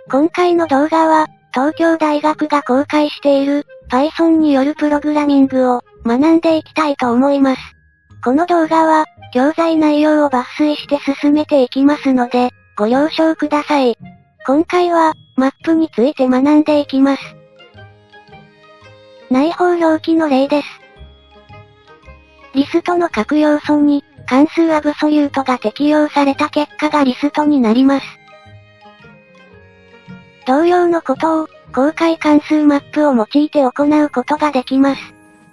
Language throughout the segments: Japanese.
今回の動画は、東京大学が公開している、Python によるプログラミングを、学んでいきたいと思います。この動画は、教材内容を抜粋して進めていきますので、ご了承ください。今回は、マップについて学んでいきます。内包表記の例です。リストの各要素に、関数アブソリュートが適用された結果がリストになります。同様のことを、公開関数マップを用いて行うことができます。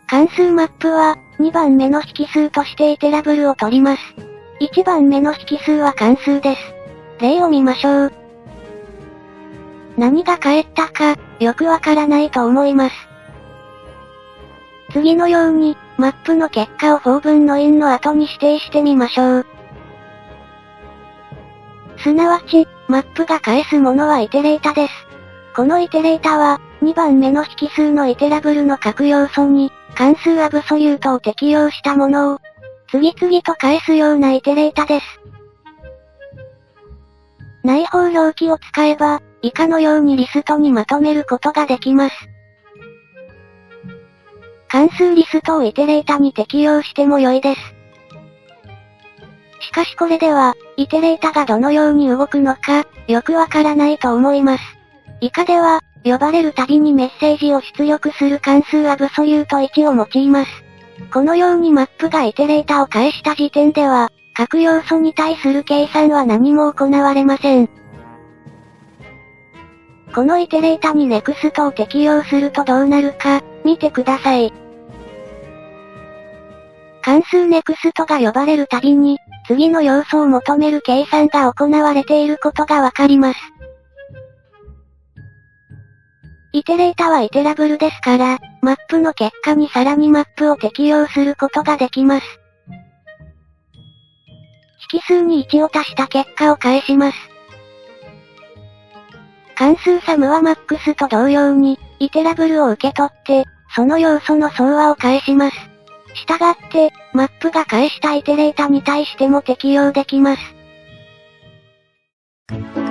関数マップは、2番目の引数としてイテラブルを取ります。1番目の引数は関数です。例を見ましょう。何が返ったか、よくわからないと思います。次のように、マップの結果をfor文の in の後に指定してみましょう。すなわち、マップが返すものはイテレータです。このイテレータは、2番目の引数のイテラブルの各要素に、関数アブソリュートを適用したものを、次々と返すようなイテレータです。内包表記を使えば、以下のようにリストにまとめることができます。関数リストをイテレータに適用しても良いです。しかしこれでは、イテレータがどのように動くのか、よくわからないと思います。以下では、呼ばれるたびにメッセージを出力する関数アブソリュート1を用います。このようにマップがイテレータを返した時点では、各要素に対する計算は何も行われません。このイテレータにネクストを適用するとどうなるか、見てください。関数ネクストが呼ばれるたびに、次の要素を求める計算が行われていることがわかります。イテレータはイテラブルですから、マップの結果にさらにマップを適用することができます。引数に1を足した結果を返します。関数サムはマックスと同様に、イテラブルを受け取って、その要素の総和を返します。したがって、マップが返したイテレータに対しても適用できます。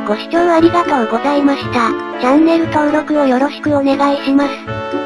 ご視聴ありがとうございました。チャンネル登録をよろしくお願いします。